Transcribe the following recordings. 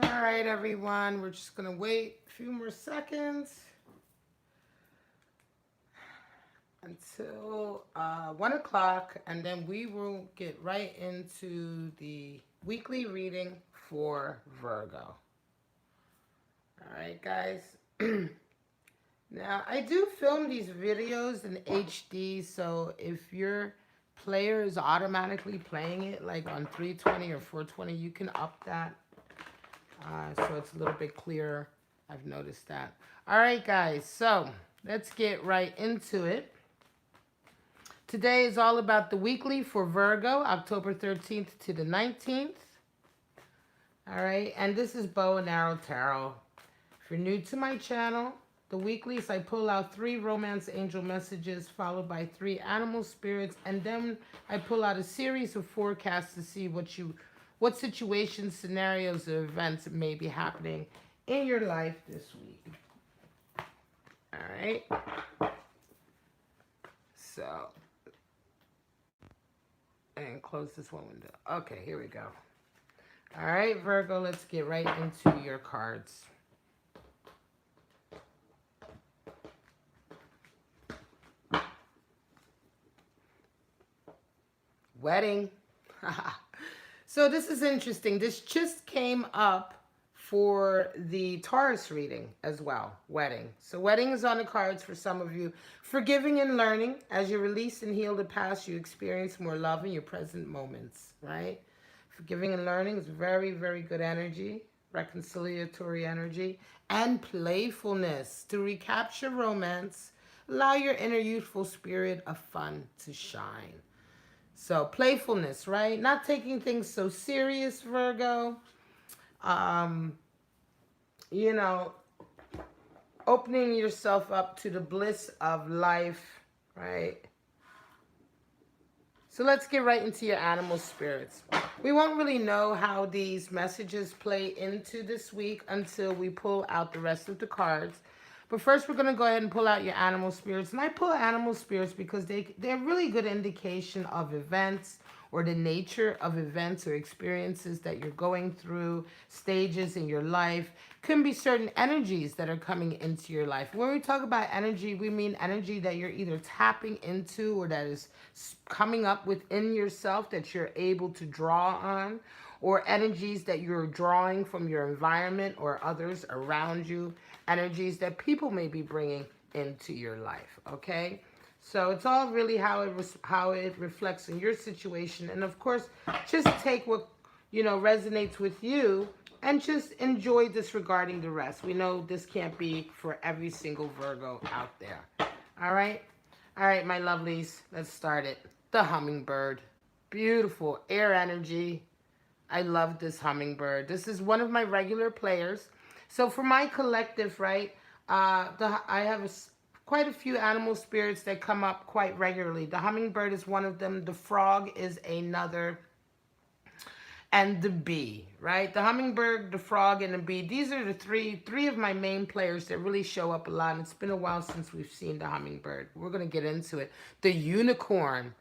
All right, everyone. We're just going to wait a few more seconds until 1 o'clock, and then we will get right into the weekly reading for Virgo. All right, guys. Now, I do film these videos in HD, so if your player is automatically playing it like on 320 or 420, you can up that so it's a little bit clearer. I've noticed that. All right, guys, so let's get right into it. Today is all about the weekly for Virgo, October 13th to the 19th. All right, and this is Bow and Arrow Tarot. If you're new to my channel, the weeklies, I pull out 3 romance angel messages followed by 3 animal spirits, and then I pull out a series of forecasts to see what situations, scenarios, or events may be happening in your life this week. All right. So, and close this one window. Okay, here we go. All right, Virgo, let's get right into your cards. Wedding. So this is interesting. This just came up for the Taurus reading as well. Wedding. So wedding is on the cards for some of you. Forgiving and learning. As you release and heal the past, you experience more love in your present moments, right? Forgiving and learning is very, very good energy. Reconciliatory energy. And playfulness. To recapture romance, allow your inner youthful spirit of fun to shine. So playfulness, right? Not taking things so serious, Virgo. You know, opening yourself up to the bliss of life, right? So let's get right into your animal spirits. We won't really know how these messages play into this week until we pull out the rest of the cards. But first, we're going to go ahead and pull out your animal spirits. And I pull animal spirits because they're really good indication of events or the nature of events or experiences that you're going through, stages in your life. Can be certain energies that are coming into your life. When we talk about energy, we mean energy that you're either tapping into or that is coming up within yourself that you're able to draw on, or energies that you're drawing from your environment or others around you, energies that people may be bringing into your life, okay? So it's all really how it reflects in your situation. And of course, just take what, resonates with you and just enjoy disregarding the rest. We know this can't be for every single Virgo out there. All right? All right, my lovelies, let's start it. The hummingbird. Beautiful air energy. I love this hummingbird. This is one of my regular players. So for my collective, right, I have quite a few animal spirits that come up quite regularly. The hummingbird is one of them. The frog is another. And the bee, right? The hummingbird, the frog, and the bee. These are the three of my main players that really show up a lot. And it's been a while since we've seen the hummingbird. We're going to get into it. The unicorn.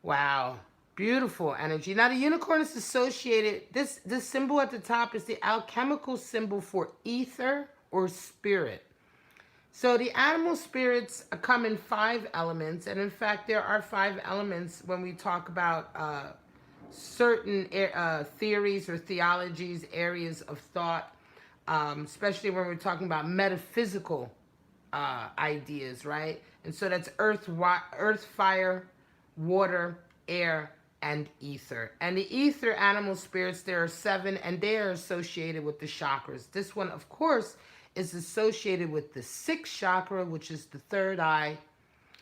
Wow. Beautiful energy. Now, the unicorn is associated, this symbol at the top is the alchemical symbol for ether or spirit. So the animal spirits come in 5 elements. And in fact, there are 5 elements when we talk about certain theories or theologies, areas of thought, especially when we're talking about metaphysical ideas, right? And so that's earth, fire, water, air, and ether. And the ether animal spirits, there are 7, and they are associated with the chakras. This one, of course, is associated with the 6th chakra, which is the 3rd eye.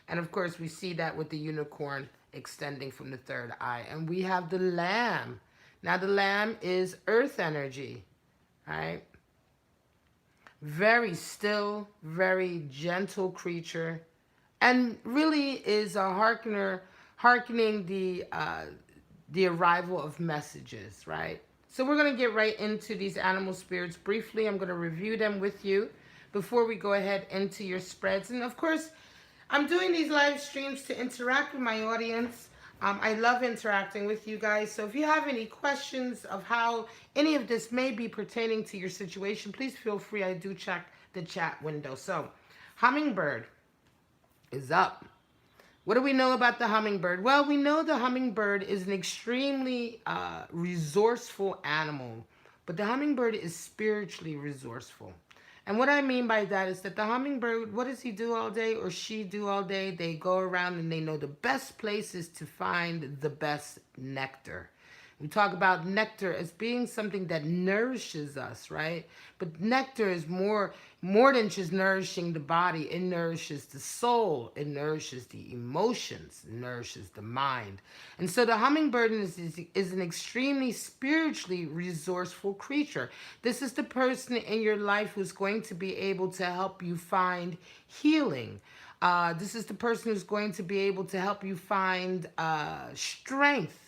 And of course, we see that with the unicorn extending from the 3rd eye. And we have the lamb. Now, the lamb is earth energy, right? Very still, very gentle creature, and really is a hearkening the arrival of messages, right? So we're going to get right into these animal spirits briefly. I'm going to review them with you before we go ahead into your spreads. And of course, I'm doing these live streams to interact with my audience. I love interacting with you guys. So if you have any questions of how any of this may be pertaining to your situation, please feel free. I do check the chat window. So, hummingbird is up. What do we know about the hummingbird? Well, we know the hummingbird is an extremely resourceful animal, but the hummingbird is spiritually resourceful. And what I mean by that is that the hummingbird, what does he do all day or she do all day? They go around and they know the best places to find the best nectar. We talk about nectar as being something that nourishes us, right? But nectar is more than just nourishing the body. It nourishes the soul. It nourishes the emotions. It nourishes the mind. And so the hummingbird is an extremely spiritually resourceful creature. This is the person in your life who's going to be able to help you find healing. This is the person who's going to be able to help you find strength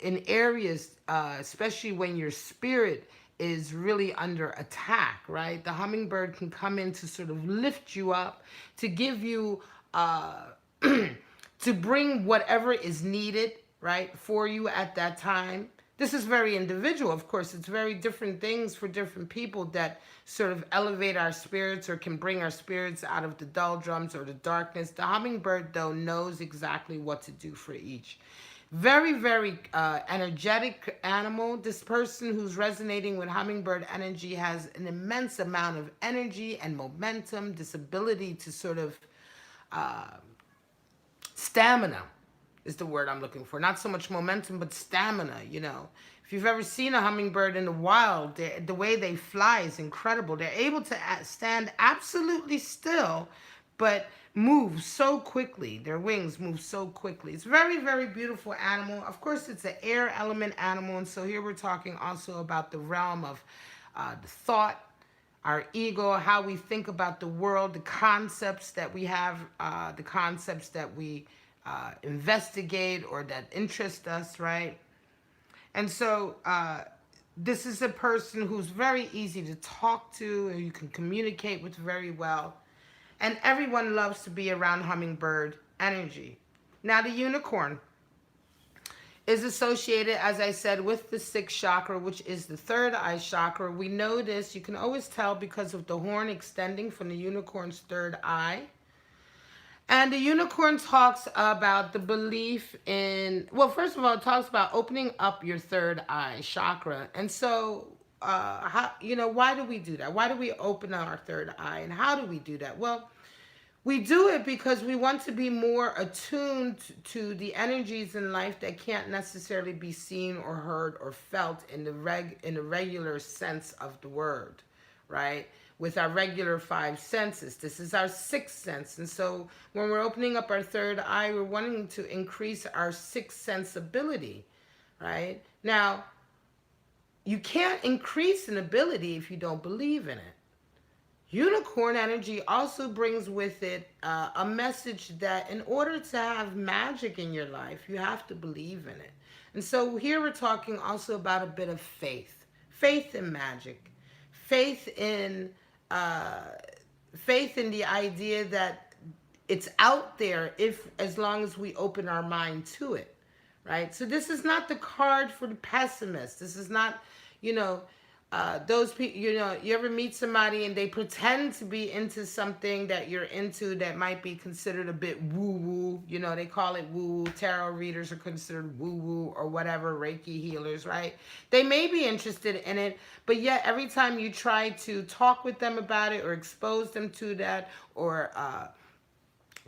in areas, especially when your spirit is really under attack, right? The hummingbird can come in to sort of lift you up, to give you, to bring whatever is needed, right, for you at that time. This is very individual, of course. It's very different things for different people that sort of elevate our spirits or can bring our spirits out of the doldrums or the darkness. The hummingbird, though, knows exactly what to do for each. Very, very energetic animal. This person who's resonating with hummingbird energy has an immense amount of energy and momentum, this ability to sort of stamina is the word I'm looking for. Not so much momentum, but stamina, you know. If you've ever seen a hummingbird in the wild, the way they fly is incredible. They're able to stand absolutely still, but move so quickly. Their wings move so quickly. It's very, very beautiful animal. Of course, it's an air element animal, and so here we're talking also about the realm of the thought, our ego, how we think about the world, the concepts that we have, the concepts that we investigate or that interest us, right? And so this is a person who's very easy to talk to and you can communicate with very well. And everyone loves to be around hummingbird energy. Now, the unicorn is associated, as I said, with the sixth chakra, which is the third eye chakra. We know this. You can always tell because of the horn extending from the unicorn's third eye. And the unicorn talks about the belief in, well, first of all, it talks about opening up your third eye chakra. And so, why do we do that? Why do we open our third eye? And how do we do that? Well, we do it because we want to be more attuned to the energies in life that can't necessarily be seen or heard or felt in the regular sense of the word, right? With our regular five senses. This is our sixth sense. And so when we're opening up our third eye, we're wanting to increase our sixth sense ability, right? Now, you can't increase an ability if you don't believe in it. Unicorn energy also brings with it a message that in order to have magic in your life, you have to believe in it. And so here we're talking also about a bit of faith. Faith in magic. Faith in the idea that it's out there as long as we open our mind to it, right? So this is not the card for the pessimist. This is not, those people, you ever meet somebody and they pretend to be into something that you're into that might be considered a bit woo-woo, they call it woo-woo. Tarot readers are considered woo-woo or whatever, Reiki healers, right? They may be interested in it, but yet every time you try to talk with them about it or expose them to that or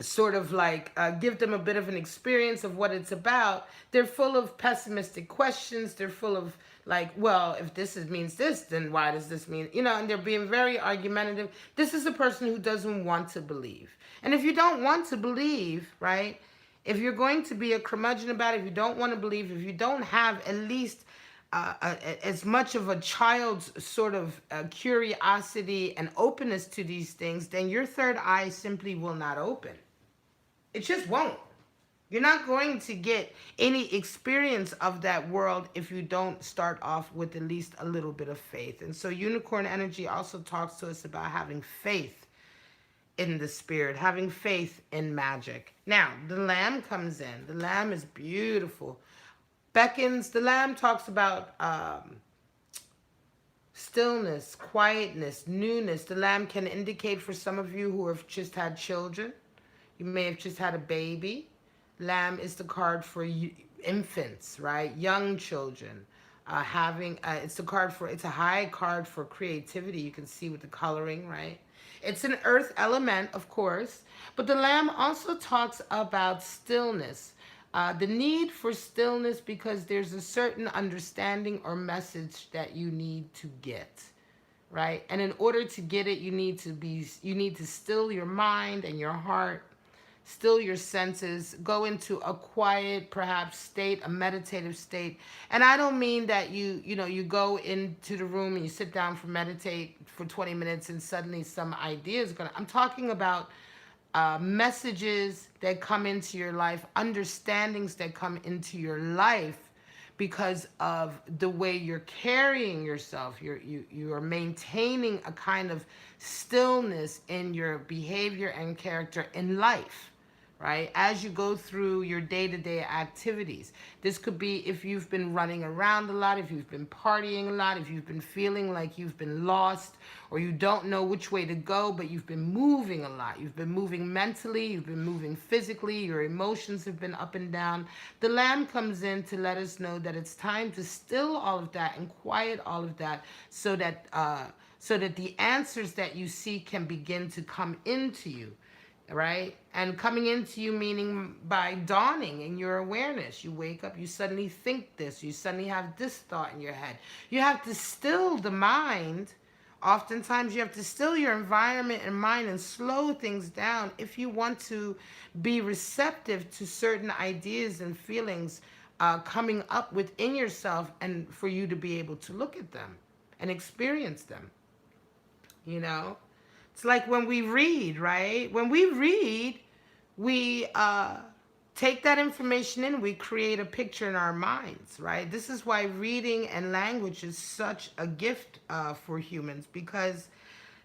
sort of like give them a bit of an experience of what it's about, they're full of pessimistic questions. They're full of like, well, if means this, then why does this mean, and they're being very argumentative. This is a person who doesn't want to believe. And if you don't want to believe, right, if you're going to be a curmudgeon about it, if you don't want to believe, if you don't have at least as much of a child's sort of curiosity and openness to these things, then your third eye simply will not open. It just won't. You're not going to get any experience of that world if you don't start off with at least a little bit of faith. And so unicorn energy also talks to us about having faith in the spirit, having faith in magic. Now, the lamb comes in. The lamb is beautiful. Beckons, the lamb talks about stillness, quietness, newness. The lamb can indicate for some of you who have just had children. You may have just had a baby. Lamb is the card for infants, right? Young children. It's the card for, it's a high card for creativity. You can see with the coloring, right? It's an earth element, of course, but the lamb also talks about stillness. The need for stillness because there's a certain understanding or message that you need to get, right? And in order to get it, you need to still your mind and your heart, still your senses, go into a quiet, perhaps state, a meditative state. And I don't mean that you go into the room and you sit down for meditate for 20 minutes and suddenly some idea is I'm talking about messages that come into your life, understandings that come into your life because of the way you're carrying yourself. You are maintaining a kind of stillness in your behavior and character in life, right? As you go through your day-to-day activities. This could be if you've been running around a lot, if you've been partying a lot, if you've been feeling like you've been lost, or you don't know which way to go, but you've been moving a lot. You've been moving mentally, you've been moving physically, your emotions have been up and down. The lamb comes in to let us know that it's time to still all of that and quiet all of that so that the answers that you seek can begin to come into you. Right? And coming into you meaning by dawning in your awareness. You wake up, you suddenly think this, you suddenly have this thought in your head. You have to still the mind. Oftentimes you have to still your environment and mind and slow things down if you want to be receptive to certain ideas and feelings coming up within yourself, and for you to be able to look at them and experience them. You know? It's like when we read, right? When we read, we take that information in, we create a picture in our minds, right? This is why reading and language is such a gift for humans, because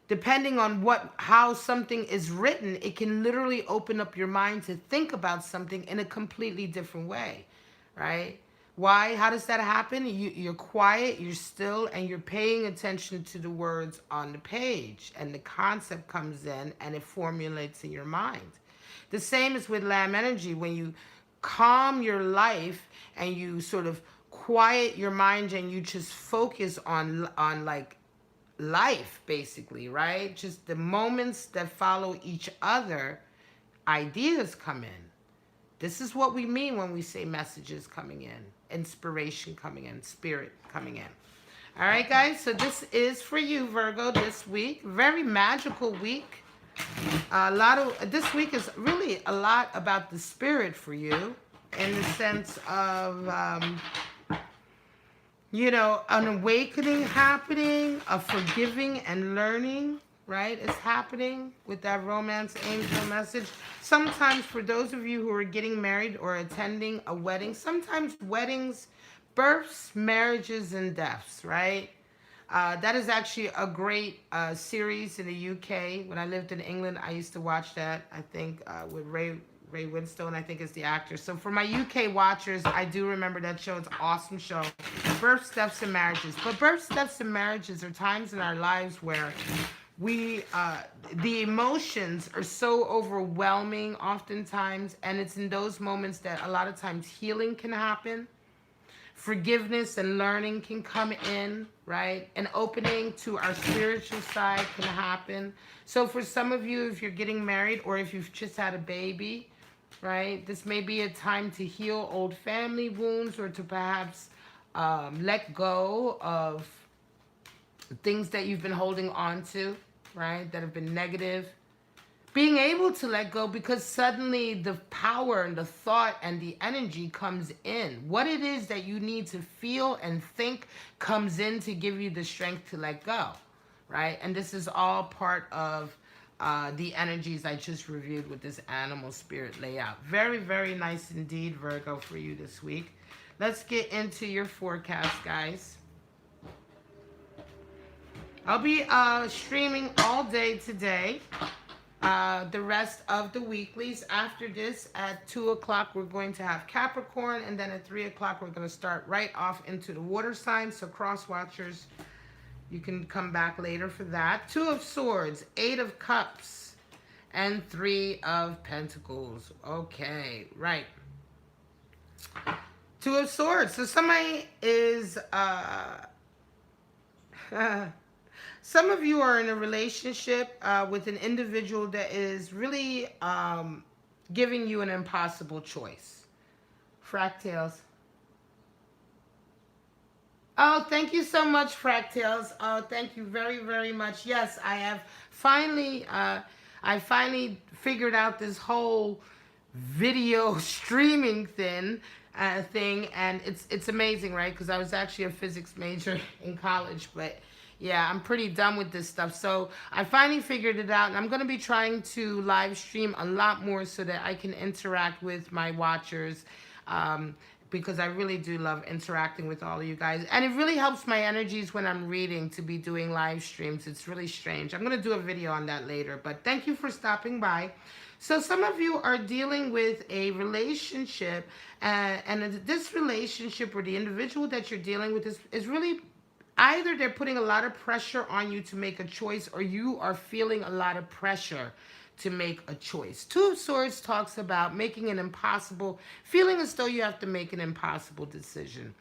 depending on how something is written, it can literally open up your mind to think about something in a completely different way, right? Why? How does that happen? You're quiet, you're still, and you're paying attention to the words on the page. And the concept comes in and it formulates in your mind. The same is with lamb energy. When you calm your life and you sort of quiet your mind and you just focus on like life, basically, right? Just the moments that follow each other, ideas come in. This is what we mean when we say messages coming in, inspiration coming in, spirit coming in. All right, guys, so this is for you, Virgo, this week. Very magical week. This week is really a lot about the spirit for you, in the sense of, an awakening happening, a forgiving and learning, right, is happening with that romance angel message. Sometimes for those of you who are getting married or attending a wedding, sometimes weddings, births, marriages, and deaths, right? That is actually a great series in the UK. When I lived in England, I used to watch that, I think, with Ray Winstone, I think, is the actor. So for my UK watchers, I do remember that show. It's an awesome show. Births, deaths, and marriages. But births, deaths, and marriages are times in our lives where the emotions are so overwhelming oftentimes, and it's in those moments that a lot of times healing can happen. Forgiveness and learning can come in, right? An opening to our spiritual side can happen. So for some of you, if you're getting married or if you've just had a baby, right, this may be a time to heal old family wounds, or to perhaps let go of things that you've been holding on to, right, that have been negative. Being able to let go, because suddenly the power and the thought and the energy comes in. What it is that you need to feel and think comes in to give you the strength to let go, right? And this is all part of the energies I just reviewed with this animal spirit layout. Very, very nice indeed, Virgo, for you this week. Let's get into your forecast, guys. I'll be streaming all day today. the rest of the weeklies. After this, at 2 o'clock, we're going to have Capricorn, and then at 3 o'clock, we're going to start right off into the water signs. So cross watchers, you can come back later for that. 2 of Swords, 8 of Cups, and 3 of Pentacles. Okay, right. 2 of Swords. So somebody is, some of you are in a relationship with an individual that is really giving you an impossible choice. Fractals. Oh, thank you so much, Fractals. Oh, thank you very, very much. Yes, I have finally, I finally figured out this whole video streaming thing, and it's amazing, right? Because I was actually a physics major in college, but yeah, I'm pretty done with this stuff. So I finally figured it out, and I'm going to be trying to live stream a lot more so that I can interact with my watchers, because I really do love interacting with all of you guys. And it really helps my energies when I'm reading to be doing live streams. It's really strange. I'm going to do a video on that later, but thank you for stopping by. So some of you are dealing with a relationship, and this relationship or the individual that you're dealing with is really either they're putting a lot of pressure on you to make a choice, or you are feeling a lot of pressure to make a choice. 2 of Swords talks about making an impossible, feeling as though you have to make an impossible decision.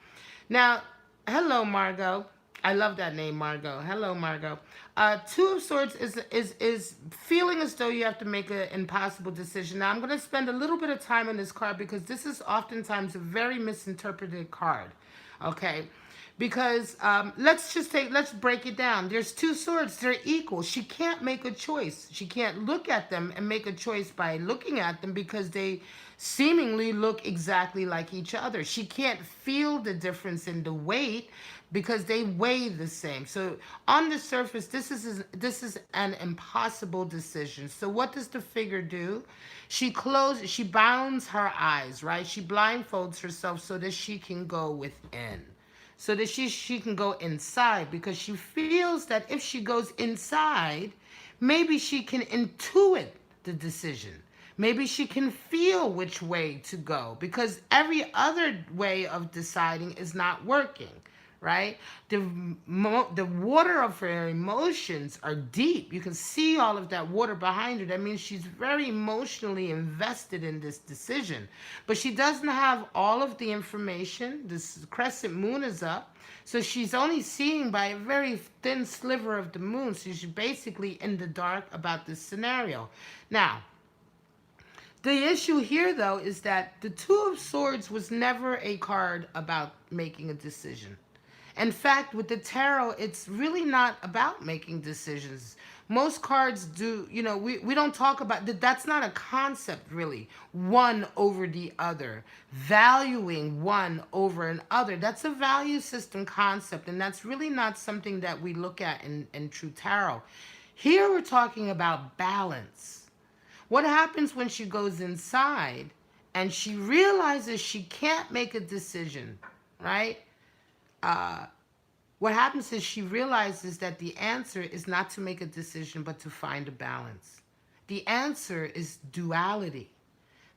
Now, hello, Margot. I love that name, Margot. Hello, Margot. 2 of Swords is feeling as though you have to make an impossible decision. Now, I'm going to spend a little bit of time on this card because this is oftentimes a very misinterpreted card. Okay. Because let's break it down. There's 2 swords. They're equal. She can't make a choice. She can't look at them and make a choice by looking at them because they seemingly look exactly like each other. She can't feel the difference in the weight because they weigh the same. So on the surface, this is an impossible decision. So what does the figure do? She bounds her eyes, right? She blindfolds herself so that she can go within. So that she can go inside, because she feels that if she goes inside, maybe she can intuit the decision. Maybe she can feel which way to go, because every other way of deciding is not working, right? The water of her emotions are deep. You can see all of that water behind her. That means she's very emotionally invested in this decision. But she doesn't have all of the information. This crescent moon is up. So she's only seeing by a very thin sliver of the moon. So she's basically in the dark about this scenario. Now, the issue here, though, is that the 2 of Swords was never a card about making a decision. In fact, with the tarot, it's really not about making decisions. Most cards do, we don't talk about that. That's not a concept, really. One over the other, valuing one over another. That's a value system concept, and that's really not something that we look at in true tarot. Here we're talking about balance. What happens when she goes inside and she realizes she can't make a decision, right? What happens is she realizes that the answer is not to make a decision, but to find a balance. The answer is duality.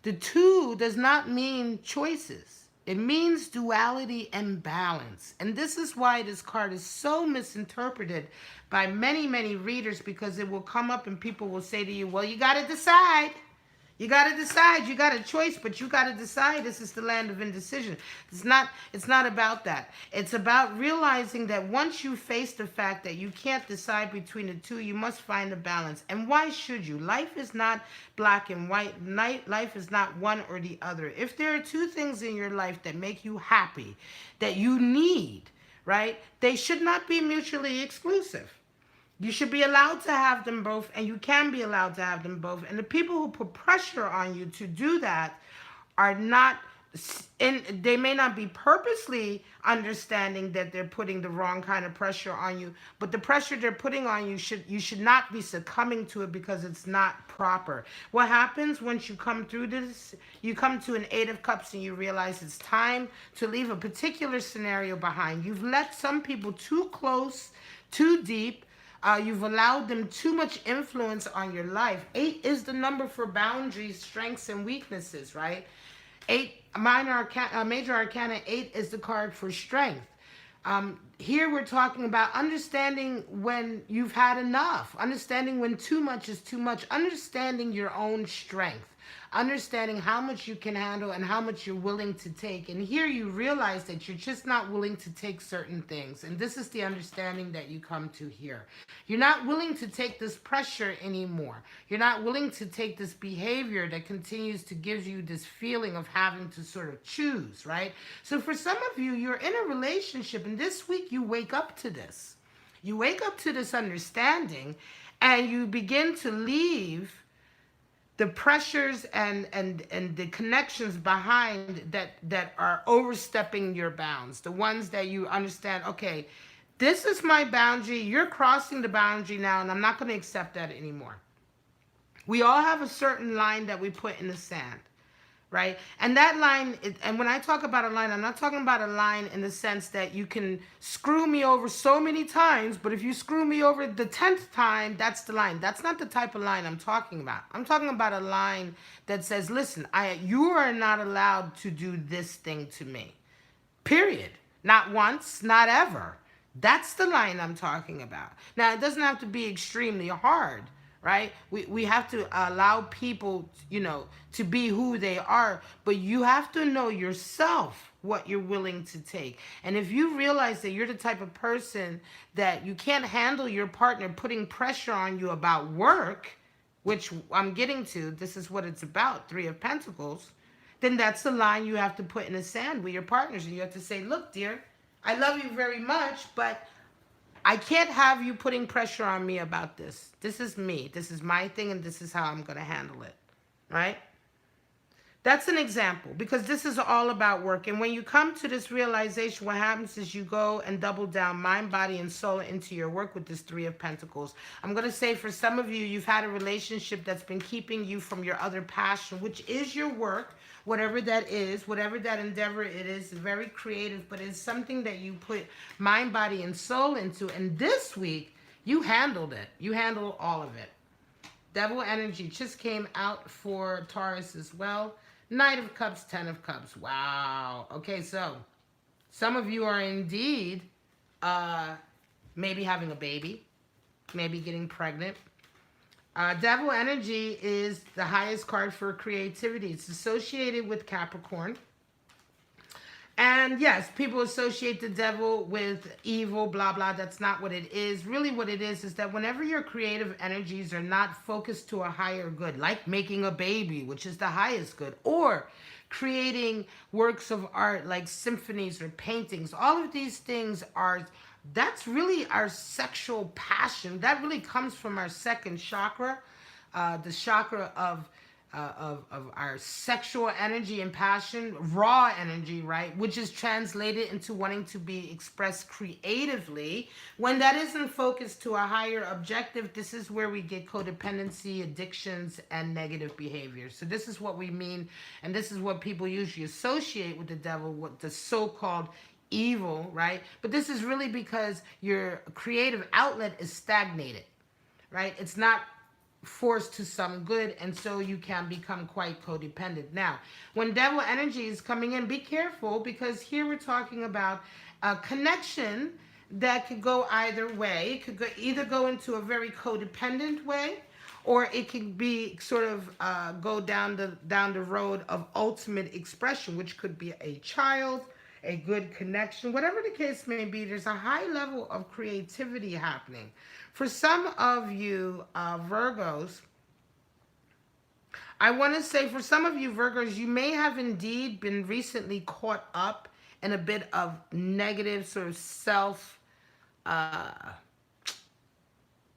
The 2 does not mean choices. It means duality and balance. And this is why this card is so misinterpreted by many, many readers, because it will come up and people will say to you, well, you got to decide. You got to decide. You got a choice, but you got to decide. This is the land of indecision. It's not about that. It's about realizing that once you face the fact that you can't decide between the 2, you must find a balance. And why should you? Life is not black and white. Life is not one or the other. If there are 2 things in your life that make you happy, that you need, right, they should not be mutually exclusive. You should be allowed to have them both, and you can be allowed to have them both. And the people who put pressure on you to do that are not, they may not be purposely understanding that they're putting the wrong kind of pressure on you, but the pressure they're putting on you, you should not be succumbing to it because it's not proper. What happens once you come through this, you come to an 8 of Cups and you realize it's time to leave a particular scenario behind. You've let some people too close, too deep, You've allowed them too much influence on your life. 8 is the number for boundaries, strengths, and weaknesses, right? 8, major arcana 8 is the card for strength. Here we're talking about understanding when you've had enough, understanding when too much is too much, understanding your own strength, understanding how much you can handle and how much you're willing to take. And here you realize that you're just not willing to take certain things. And this is the understanding that you come to here. You're not willing to take this pressure anymore. You're not willing to take this behavior that continues to give you this feeling of having to sort of choose, right? So for some of you, you're in a relationship, and this week you wake up to this. You wake up to this understanding, and you begin to leave the pressures and the connections behind that are overstepping your bounds, the ones that you understand, okay, this is my boundary, you're crossing the boundary now, and I'm not going to accept that anymore. We all have a certain line that we put in the sand, right? And that line, and when I talk about a line, I'm not talking about a line in the sense that you can screw me over so many times, but if you screw me over the 10th time, that's the line. That's not the type of line I'm talking about. I'm talking about a line that says, listen, you are not allowed to do this thing to me. Period. Not once, not ever. That's the line I'm talking about. Now, it doesn't have to be extremely hard, right? We have to allow people, to be who they are, but you have to know yourself what you're willing to take. And if you realize that you're the type of person that you can't handle your partner putting pressure on you about work, which I'm getting to, this is what it's about, 3 of Pentacles, then that's the line you have to put in the sand with your partners. And you have to say, look, dear, I love you very much, but I can't have you putting pressure on me about this. This is me. This is my thing, and this is how I'm going to handle it, right? That's an example, because this is all about work. And when you come to this realization, what happens is you go and double down mind, body, and soul into your work with this 3 of Pentacles. I'm going to say for some of you, you've had a relationship that's been keeping you from your other passion, which is your work. Whatever that is, whatever that endeavor it is, very creative, but it's something that you put mind, body, and soul into. And this week, you handled it. You handled all of it. Devil energy just came out for Taurus as well. Knight of Cups, 10 of Cups. Wow. Okay, so some of you are indeed maybe having a baby, maybe getting pregnant. Devil energy is the highest card for creativity. It's associated with Capricorn. And yes, people associate the devil with evil, blah, blah. That's not what it is. Really what it is that whenever your creative energies are not focused to a higher good, like making a baby, which is the highest good, or creating works of art like symphonies or paintings, all of these things that's really our sexual passion. That really comes from our second chakra, the chakra of our sexual energy and passion, raw energy, right? Which is translated into wanting to be expressed creatively. When that isn't focused to a higher objective, this is where we get codependency, addictions, and negative behavior. So this is what we mean, and this is what people usually associate with the devil, what the so-called evil, right? But this is really because your creative outlet is stagnated, right? It's not forced to some good, and so you can become quite codependent. Now, when devil energy is coming in, be careful, because here we're talking about a connection that could go either way. It could either go into a very codependent way, or it could be sort of go down the road of ultimate expression, which could be a child, a good connection, whatever the case may be. There's a high level of creativity happening. For some of you Virgos, I want to say for some of you Virgos, you may have indeed been recently caught up in a bit of negative sort of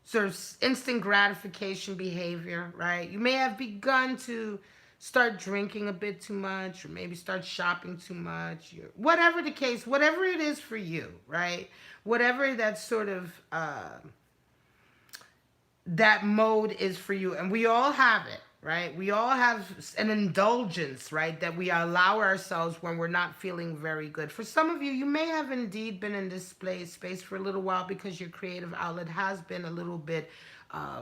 sort of instant gratification behavior, right? You may have begun to start drinking a bit too much, or maybe start shopping too much, whatever the case, whatever it is for you, right? Whatever that sort of that mode is for you, and we all have it. right? We all have an indulgence, right, that we allow ourselves when we're not feeling very good. For some of you, you may have indeed been in this space for a little while because your creative outlet has been a little bit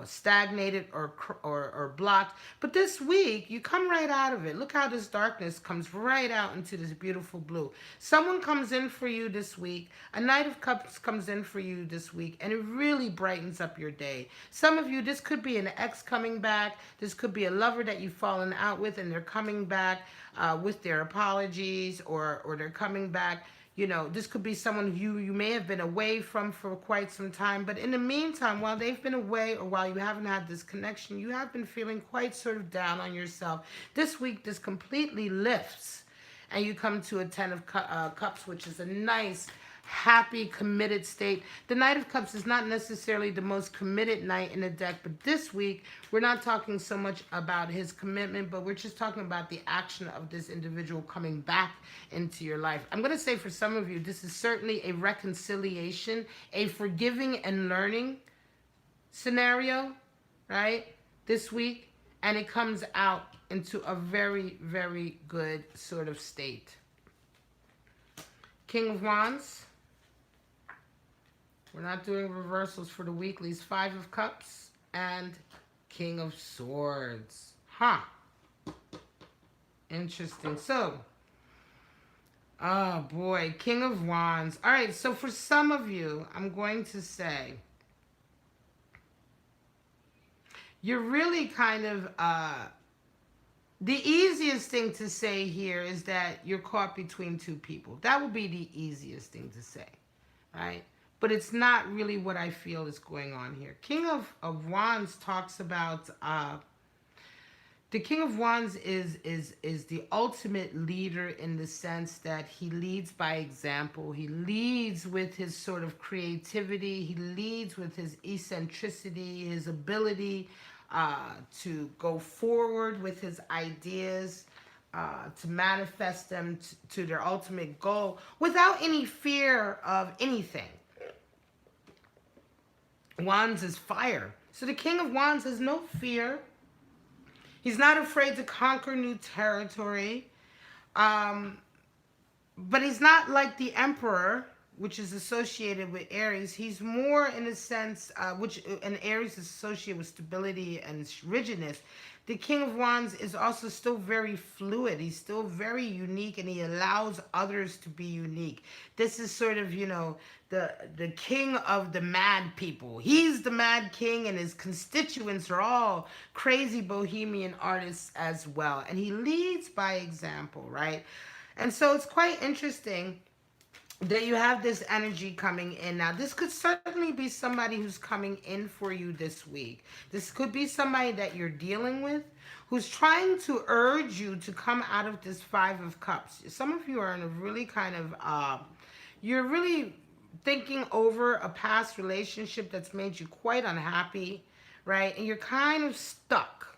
stagnated or blocked. But this week, you come right out of it. Look how this darkness comes right out into this beautiful blue. Someone comes in for you this week. A Knight of Cups comes in for you this week, and it really brightens up your day. Some of you, this could be an ex coming back. This could be a lover that you've fallen out with, and they're coming back with their apologies, or they're coming back. You know, this could be someone you may have been away from for quite some time. But in the meantime, while they've been away or while you haven't had this connection, you have been feeling quite sort of down on yourself. This week, this completely lifts. And you come to a Ten of Cups, which is a nice, happy, committed state. The Knight of Cups is not necessarily the most committed knight in the deck, but this week, we're not talking so much about his commitment, but we're just talking about the action of this individual coming back into your life. I'm going to say for some of you, this is certainly a reconciliation, a forgiving and learning scenario, right, this week, and it comes out into a very, very good sort of state. King of Wands. We're not doing reversals for the weeklies. Five of Cups and King of Swords. Huh. Interesting. So, oh boy, King of Wands. All right, so for some of you, I'm going to say, you're really kind of, the easiest thing to say here is that you're caught between two people. That would be the easiest thing to say, right? But it's not really what I feel is going on here. King of Wands talks about, the King of Wands is the ultimate leader in the sense that he leads by example. He leads with his sort of creativity. He leads with his eccentricity, his ability to go forward with his ideas, to manifest them to their ultimate goal without any fear of anything. Wands is fire. So the King of Wands has no fear. He's not afraid to conquer new territory. But he's not like the Emperor, which is associated with Aries. He's more in a sense, and Aries is associated with stability and rigidness. The King of Wands is also still very fluid. He's still very unique, and he allows others to be unique. This is sort of, you know, the king of the mad people. He's the mad king, and his constituents are all crazy bohemian artists as well. And he leads by example, right? And so it's quite interesting that you have this energy coming in. Now, this could certainly be somebody who's coming in for you this week. This could be somebody that you're dealing with who's trying to urge you to come out of this Five of Cups. Some of you are in a really kind of, you're really thinking over a past relationship that's made you quite unhappy, right? And you're kind of stuck.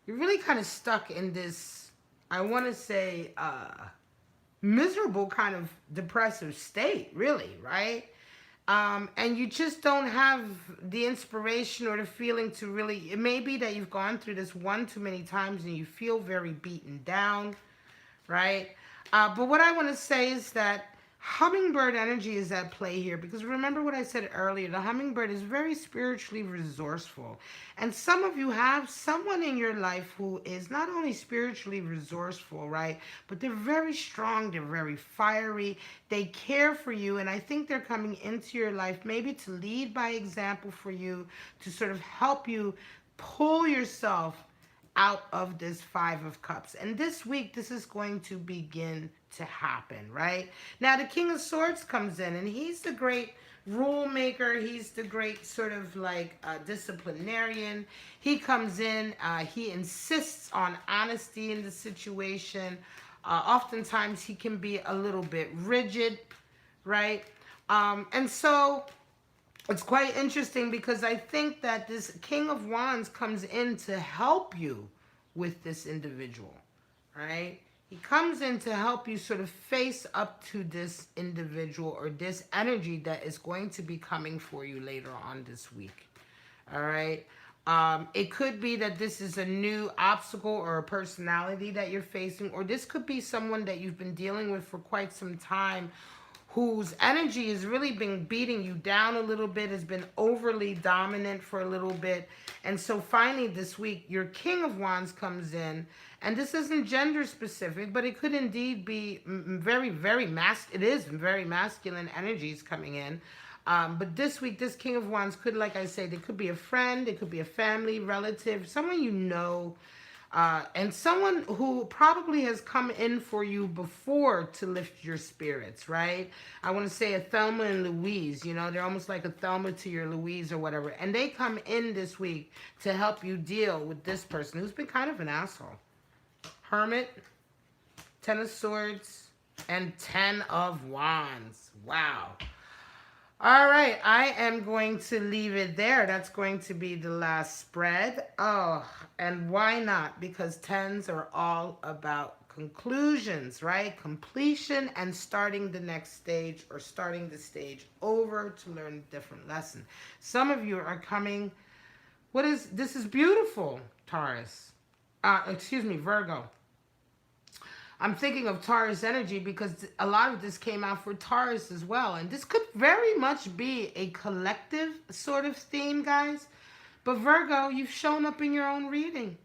You're really kind of stuck in this, I want to say, miserable kind of depressive state, really, right? And you just don't have the inspiration or the feeling to really, it may be that you've gone through this one too many times and you feel very beaten down, right? But what I want to say is that hummingbird energy is at play here, because remember what I said earlier, the hummingbird is very spiritually resourceful. And some of you have someone in your life who is not only spiritually resourceful, right, but they're very strong, they're very fiery, they care for you, and I think they're coming into your life maybe to lead by example for you, to sort of help you pull yourself out of this Five of Cups. And this week, this is going to begin to happen, right? Now, the King of Swords comes in, and he's the great rule maker. He's the great sort of like disciplinarian. He comes in, he insists on honesty in the situation. Oftentimes, he can be a little bit rigid, right? And so it's quite interesting because I think that this King of Wands comes in to help you with this individual, right? He comes in to help you sort of face up to this individual or this energy that is going to be coming for you later on this week, all right? It could be that this is a new obstacle or a personality that you're facing, or this could be someone that you've been dealing with for quite some time whose energy has really been beating you down a little bit, has been overly dominant for a little bit. And so finally this week, your King of Wands comes in, and this isn't gender specific, but it could indeed be very, very it is very masculine energies coming in. But this week, this King of Wands could, like I said, it could be a friend, it could be a family, relative, someone you know, and someone who probably has come in for you before to lift your spirits, right? I want to say a Thelma and Louise, you know, they're almost like a Thelma to your Louise or whatever. And they come in this week to help you deal with this person who's been kind of an asshole. Hermit, Ten of Swords, and Ten of Wands. Wow. All right, I am going to leave it there. That's going to be the last spread. Oh, and why not? Because tens are all about conclusions, right? Completion and starting the next stage, or starting the stage over to learn a different lesson. Some of you are coming, this is beautiful, Taurus. Excuse me, Virgo. I'm thinking of Taurus energy because a lot of this came out for Taurus as well. And this could very much be a collective sort of theme, guys. But Virgo, you've shown up in your own reading,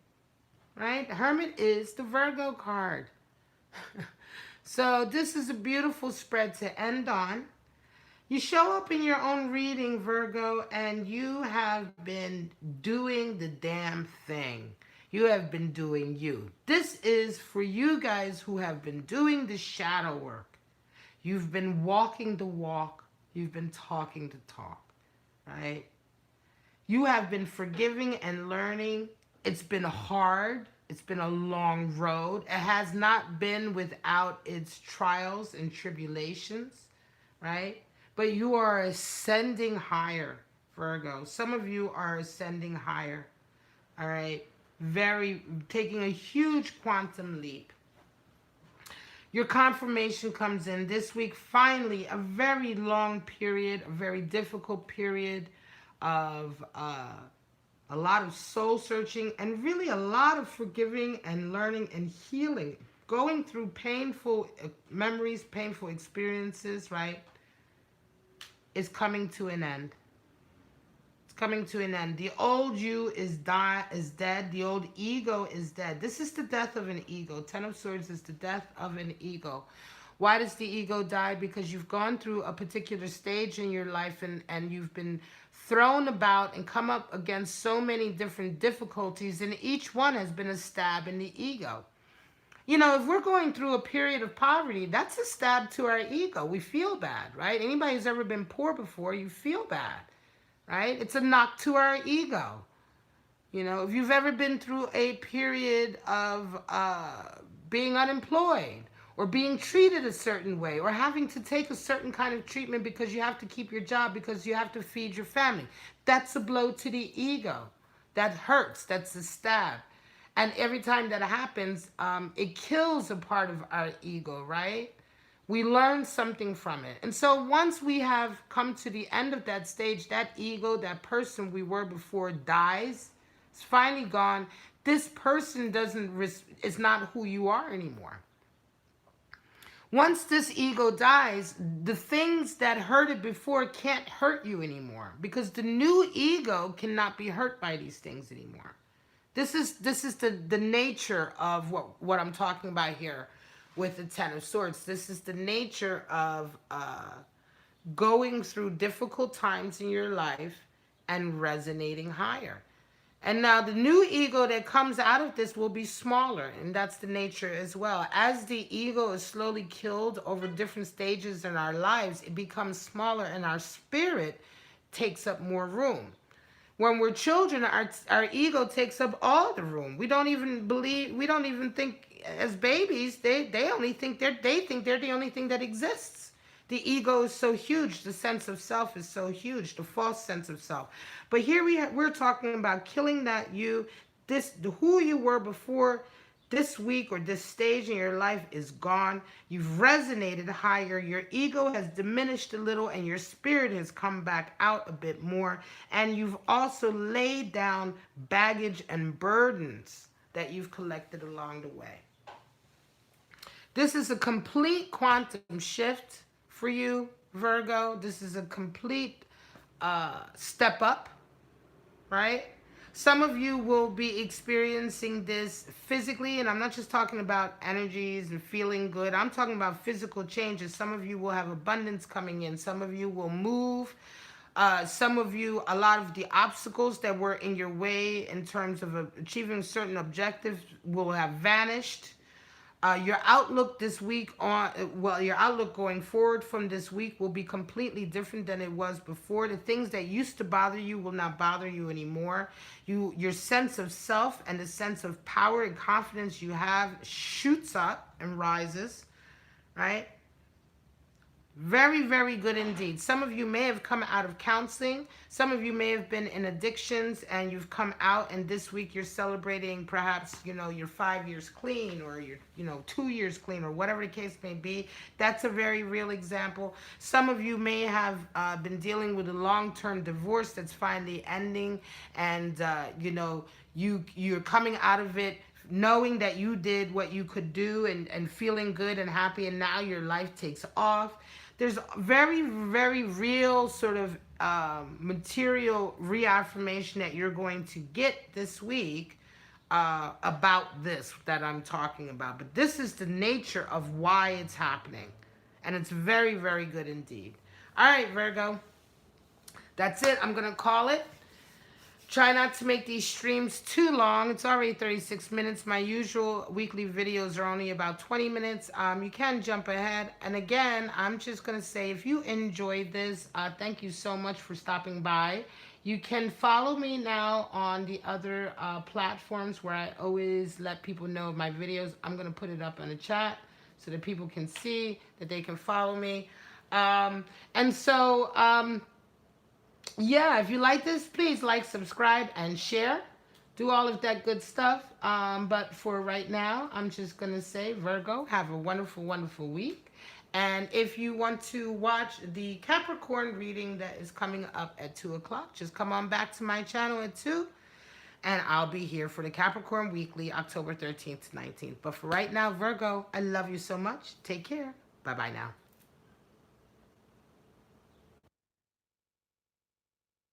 right? Hermit is the Virgo card. So this is a beautiful spread to end on. You show up in your own reading, Virgo, and you have been doing the damn thing. You have been doing you. This is for you guys who have been doing the shadow work. You've been walking the walk. You've been talking the talk, right? You have been forgiving and learning. It's been hard. It's been a long road. It has not been without its trials and tribulations, right? But you are ascending higher, Virgo. Some of you are ascending higher, all right? Taking a huge quantum leap. Your confirmation comes in this week. Finally, a very long period, a very difficult period of a lot of soul searching, and really a lot of forgiving and learning and healing. Going through painful memories, painful experiences, right? Is coming to an end. Coming to an end. The old you is dead. The old ego is dead. This is the death of an ego. Ten of Swords is the death of an ego. Why does the ego die? Because you've gone through a particular stage in your life, and you've been thrown about and come up against so many different difficulties, and each one has been a stab in the ego. You know, if we're going through a period of poverty, that's a stab to our ego. We feel bad, right? Anybody who's ever been poor before, you feel bad. Right? It's a knock to our ego. You know, if you've ever been through a period of being unemployed, or being treated a certain way, or having to take a certain kind of treatment because you have to keep your job, because you have to feed your family, that's a blow to the ego. That hurts. That's a stab. And every time that happens, it kills a part of our ego, right? We learn something from it. And so once we have come to the end of that stage, that ego, that person we were before dies. It's finally gone. This person is not who you are anymore. Once this ego dies, the things that hurted before can't hurt you anymore, because the new ego cannot be hurt by these things anymore. This is the nature of what I'm talking about here. With the Ten of Swords, this is the nature of going through difficult times in your life and resonating higher. And now the new ego that comes out of this will be smaller, and that's the nature as well. As the ego is slowly killed over different stages in our lives, it becomes smaller, and our spirit takes up more room. When we're children, our ego takes up all the room. We don't even think as babies, they think they're the only thing that exists. The ego is so huge. The sense of self is so huge. The false sense of self. But here we're talking about killing that who you were before. this week or this stage in your life is gone. You've resonated higher. Your ego has diminished a little and your spirit has come back out a bit more. And you've also laid down baggage and burdens that you've collected along the way. This is a complete quantum shift for you, Virgo. This is a complete step up, right? Some of you will be experiencing this physically, and I'm not just talking about energies and feeling good. I'm talking about physical changes. Some of you will have abundance coming in. Some of you will move. Some of you, a lot of the obstacles that were in your way in terms of achieving certain objectives will have vanished. Your outlook this week your outlook going forward from this week will be completely different than it was before. The things that used to bother you will not bother you anymore. Your sense of self and the sense of power and confidence you have shoots up and rises, right? Very, very good indeed. Some of you may have come out of counseling. Some of you may have been in addictions and you've come out, and this week you're celebrating perhaps, your 5 years clean, or your, 2 years clean, or whatever the case may be. That's a very real example. Some of you may have been dealing with a long-term divorce that's finally ending, and, you're coming out of it knowing that you did what you could do, and feeling good and happy, and now your life takes off. There's very, very real sort of material reaffirmation that you're going to get this week about this that I'm talking about. But this is the nature of why it's happening. And it's very, very good indeed. All right, Virgo. That's it. I'm going to call it. Try not to make these streams too long. It's already 36 minutes. My usual weekly videos are only about 20 minutes. You can jump ahead. And again, I'm just going to say, if you enjoyed this, thank you so much for stopping by. You can follow me now on the other platforms where I always let people know of my videos. I'm going to put it up in the chat so that people can see that they can follow me. Yeah, if you like this, please like, subscribe, and share. Do all of that good stuff. But for right now, I'm just going to say, Virgo, have a wonderful, wonderful week. And if you want to watch the Capricorn reading that is coming up at 2 o'clock, just come on back to my channel at 2. And I'll be here for the Capricorn Weekly, October 13th to 19th. But for right now, Virgo, I love you so much. Take care. Bye-bye now.